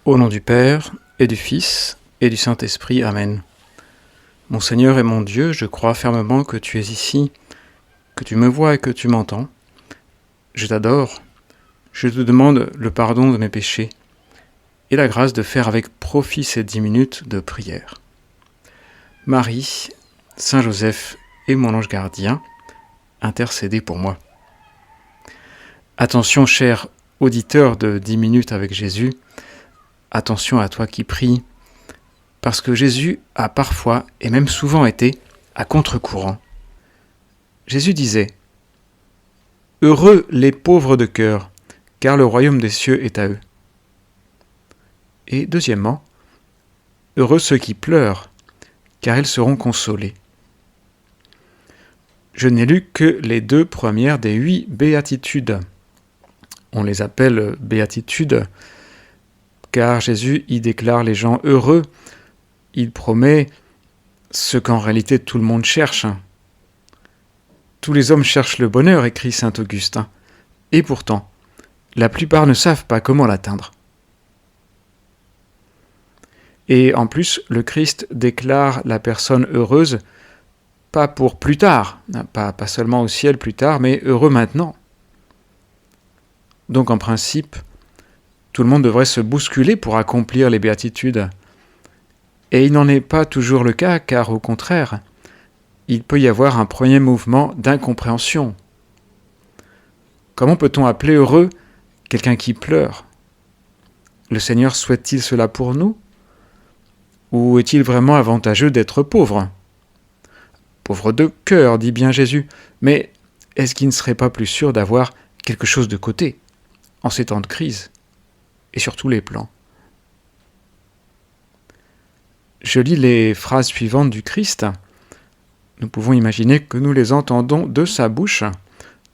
Au nom du Père, et du Fils, et du Saint-Esprit. Amen. Mon Seigneur et mon Dieu, je crois fermement que tu es ici, que tu me vois et que tu m'entends. Je t'adore, je te demande le pardon de mes péchés et la grâce de faire avec profit ces 10 minutes de prière. Marie, Saint Joseph et mon ange gardien, intercédez pour moi. Attention, cher auditeur de 10 minutes avec Jésus, attention à toi qui pries, parce que Jésus a parfois, et même souvent été, à contre-courant. Jésus disait « Heureux les pauvres de cœur, car le royaume des cieux est à eux. » Et deuxièmement, « Heureux ceux qui pleurent, car ils seront consolés. » Je n'ai lu que les 2 premières des 8 béatitudes. On les appelle béatitudes, car Jésus y déclare les gens heureux. Il promet ce qu'en réalité tout le monde cherche. Tous les hommes cherchent le bonheur, écrit saint Augustin, et pourtant, la plupart ne savent pas comment l'atteindre. Et en plus, le Christ déclare la personne heureuse, pas pour plus tard, pas seulement au ciel plus tard, mais heureux maintenant. Donc en principe, tout le monde devrait se bousculer pour accomplir les béatitudes. Et il n'en est pas toujours le cas, car au contraire, il peut y avoir un premier mouvement d'incompréhension. Comment peut-on appeler heureux quelqu'un qui pleure ? Le Seigneur souhaite-t-il cela pour nous ? Ou est-il vraiment avantageux d'être pauvre ? Pauvre de cœur, dit bien Jésus, mais est-ce qu'il ne serait pas plus sûr d'avoir quelque chose de côté, en ces temps de crise, et sur tous les plans ? Je lis les phrases suivantes du Christ. Nous pouvons imaginer que nous les entendons de sa bouche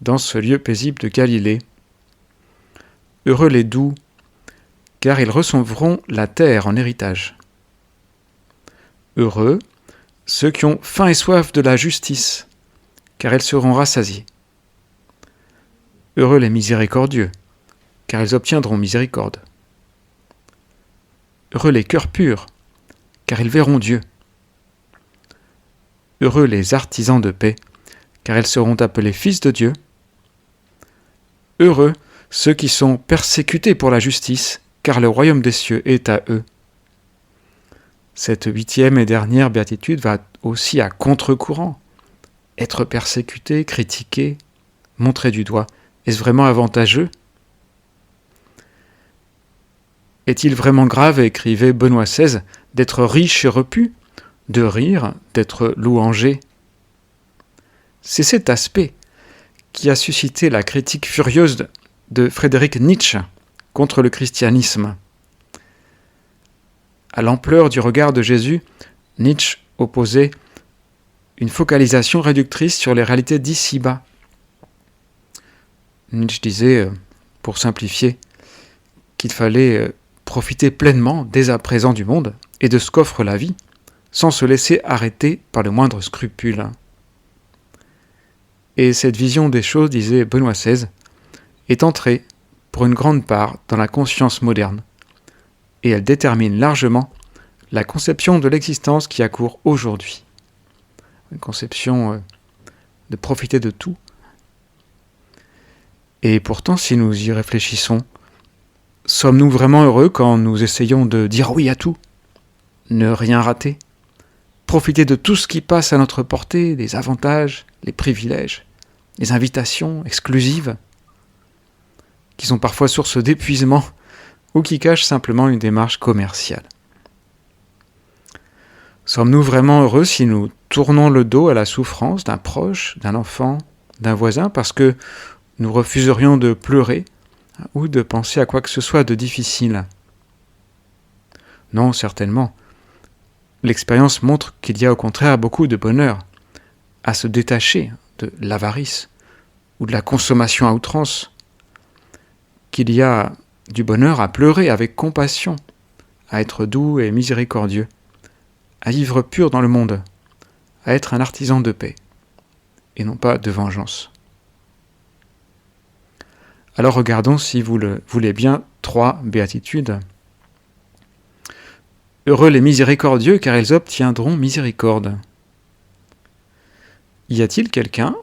dans ce lieu paisible de Galilée. Heureux les doux, car ils recevront la terre en héritage. Heureux ceux qui ont faim et soif de la justice, car ils seront rassasiés. Heureux les miséricordieux, car ils obtiendront miséricorde. Heureux les cœurs purs, car ils verront Dieu. Heureux les artisans de paix, car ils seront appelés fils de Dieu. Heureux ceux qui sont persécutés pour la justice, car le royaume des cieux est à eux. Cette 8e et dernière béatitude va aussi à contre-courant. Être persécuté, critiqué, montré du doigt, est-ce vraiment avantageux ? Est-il vraiment grave, écrivait Benoît XVI, d'être riche et repu, de rire, d'être louangé ? C'est cet aspect qui a suscité la critique furieuse de Friedrich Nietzsche contre le christianisme. À l'ampleur du regard de Jésus, Nietzsche opposait une focalisation réductrice sur les réalités d'ici-bas. Nietzsche disait, pour simplifier, qu'il fallait profiter pleinement dès à présent du monde et de ce qu'offre la vie, sans se laisser arrêter par le moindre scrupule. Et cette vision des choses, disait Benoît XVI, est entrée pour une grande part dans la conscience moderne, et elle détermine largement la conception de l'existence qui a cours aujourd'hui. Une conception de profiter de tout. Et pourtant, si nous y réfléchissons, sommes-nous vraiment heureux quand nous essayons de dire oui à tout, ne rien rater, profiter de tout ce qui passe à notre portée, des avantages, les privilèges, les invitations exclusives, qui sont parfois source d'épuisement ou qui cachent simplement une démarche commerciale. Sommes-nous vraiment heureux si nous tournons le dos à la souffrance d'un proche, d'un enfant, d'un voisin, parce que nous refuserions de pleurer ou de penser à quoi que ce soit de difficile ? Non, certainement. L'expérience montre qu'il y a au contraire beaucoup de bonheur à se détacher de l'avarice ou de la consommation à outrance, qu'il y a du bonheur à pleurer avec compassion, à être doux et miséricordieux, à vivre pur dans le monde, à être un artisan de paix, et non pas de vengeance. Alors regardons, si vous le voulez bien, 3 béatitudes. Heureux les miséricordieux, car ils obtiendront miséricorde. Y a-t-il quelqu'un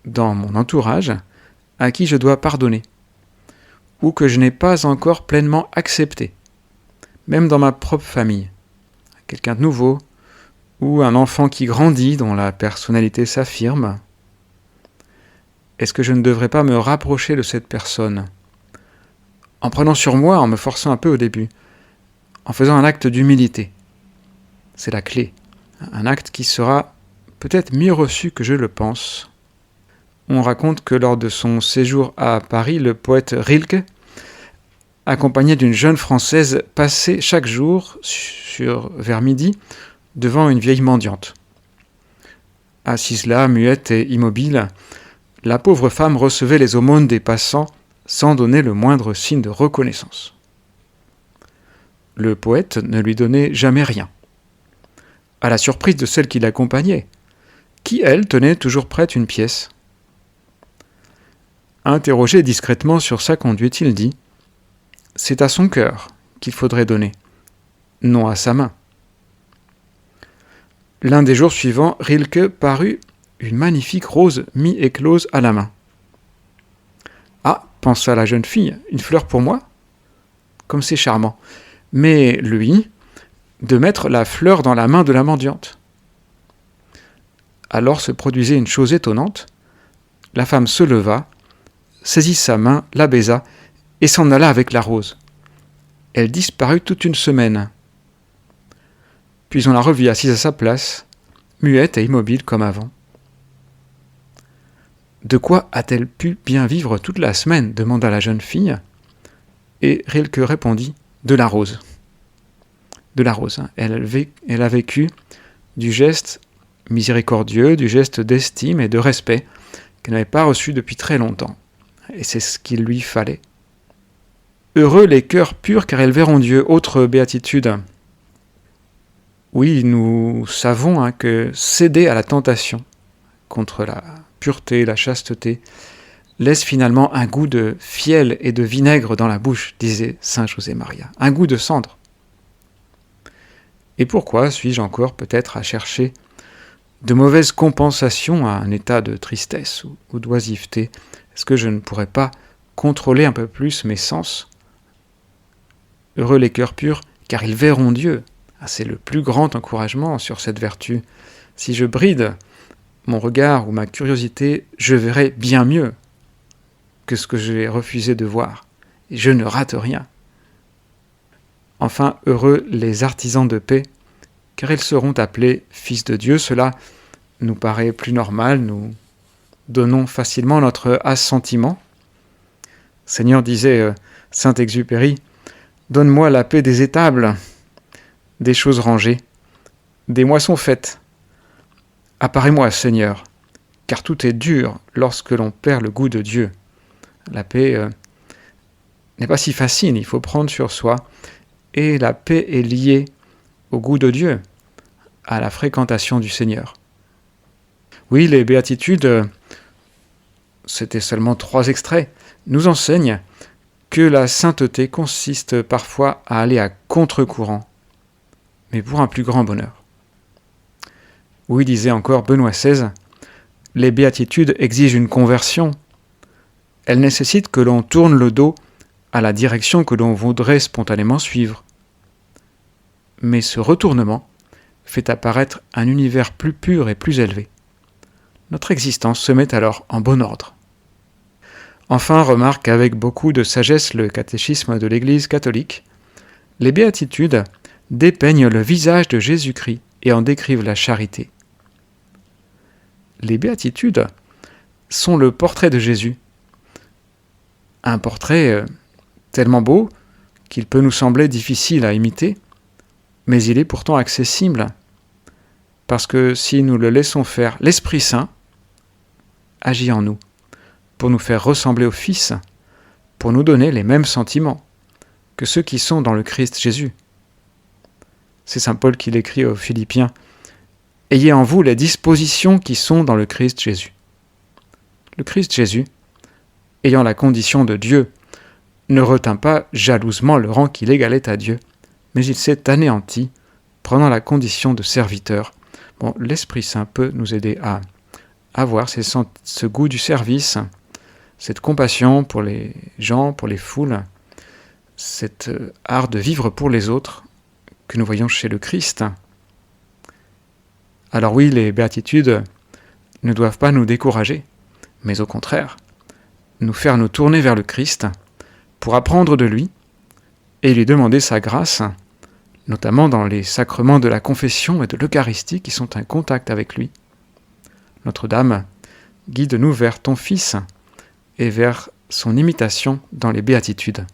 dans mon entourage à qui je dois pardonner, ou que je n'ai pas encore pleinement accepté, même dans ma propre famille? Quelqu'un de nouveau, ou un enfant qui grandit, dont la personnalité s'affirme? Est-ce que je ne devrais pas me rapprocher de cette personne, en prenant sur moi, en me forçant un peu au début, en faisant un acte d'humilité? C'est la clé, un acte qui sera peut-être mieux reçu que je le pense. On raconte que lors de son séjour à Paris, le poète Rilke, accompagné d'une jeune Française, passait chaque jour, vers midi, devant une vieille mendiante. Assise là, muette et immobile, la pauvre femme recevait les aumônes des passants sans donner le moindre signe de reconnaissance. Le poète ne lui donnait jamais rien. À la surprise de celle qui l'accompagnait, qui, elle, tenait toujours prête une pièce. Interrogé discrètement sur sa conduite, il dit « C'est à son cœur qu'il faudrait donner, non à sa main. » L'un des jours suivants, Rilke parut une magnifique rose mi-éclose à la main. « Ah, pensa la jeune fille, une fleur pour moi ? Comme c'est charmant. Mais lui, de mettre la fleur dans la main de la mendiante. » Alors se produisait une chose étonnante. La femme se leva, saisit sa main, la baisa, et s'en alla avec la rose. Elle disparut toute une semaine. Puis on la revit assise à sa place, muette et immobile comme avant. « De quoi a-t-elle pu bien vivre toute la semaine ?» demanda la jeune fille, et Rilke répondit « De la rose. » De la rose. Elle a vécu du geste miséricordieux, du geste d'estime et de respect qu'elle n'avait pas reçu depuis très longtemps. Et c'est ce qu'il lui fallait. Heureux les cœurs purs, car ils verront Dieu. Autre béatitude. Oui, nous savons que céder à la tentation contre la pureté, la chasteté, laisse finalement un goût de fiel et de vinaigre dans la bouche, disait saint José Maria. Un goût de cendre. Et pourquoi suis-je encore peut-être à chercher de mauvaises compensations à un état de tristesse ou d'oisiveté? Est-ce que je ne pourrais pas contrôler un peu plus mes sens? Heureux les cœurs purs, car ils verront Dieu. Ah, c'est le plus grand encouragement sur cette vertu. Si je bride mon regard ou ma curiosité, je verrai bien mieux que ce que j'ai refusé de voir. Et je ne rate rien. Enfin, heureux les artisans de paix, car ils seront appelés fils de Dieu. Cela nous paraît plus normal, nous donnons facilement notre assentiment. Seigneur, disait Saint-Exupéry, « Donne-moi la paix des étables, des choses rangées, des moissons faites. Apparais-moi, Seigneur, car tout est dur lorsque l'on perd le goût de Dieu. » La paix n'est pas si facile, il faut prendre sur soi. Et la paix est liée au goût de Dieu, à la fréquentation du Seigneur. Oui, les béatitudes, c'était seulement 3 extraits, nous enseignent que la sainteté consiste parfois à aller à contre-courant, mais pour un plus grand bonheur. Oui, disait encore Benoît XVI, les béatitudes exigent une conversion. Elles nécessitent que l'on tourne le dos à la direction que l'on voudrait spontanément suivre. Mais ce retournement fait apparaître un univers plus pur et plus élevé. Notre existence se met alors en bon ordre. Enfin, remarque avec beaucoup de sagesse le catéchisme de l'Église catholique, les béatitudes dépeignent le visage de Jésus-Christ et en décrivent la charité. Les béatitudes sont le portrait de Jésus. Un portrait tellement beau qu'il peut nous sembler difficile à imiter, mais il est pourtant accessible, parce que si nous le laissons faire, l'Esprit Saint agit en nous, pour nous faire ressembler au Fils, pour nous donner les mêmes sentiments que ceux qui sont dans le Christ Jésus. C'est saint Paul qui l'écrit aux Philippiens, « Ayez en vous les dispositions qui sont dans le Christ Jésus. » Le Christ Jésus, ayant la condition de Dieu, ne retint pas jalousement le rang qu'il égalait à Dieu, mais il s'est anéanti, prenant la condition de serviteur. Bon, l'Esprit Saint peut nous aider à avoir ce goût du service, cette compassion pour les gens, pour les foules, cet art de vivre pour les autres que nous voyons chez le Christ. Alors oui, les béatitudes ne doivent pas nous décourager, mais au contraire, nous faire nous tourner vers le Christ pour apprendre de lui et lui demander sa grâce, notamment dans les sacrements de la confession et de l'Eucharistie qui sont un contact avec lui. Notre-Dame, guide-nous vers ton Fils et vers son imitation dans les béatitudes.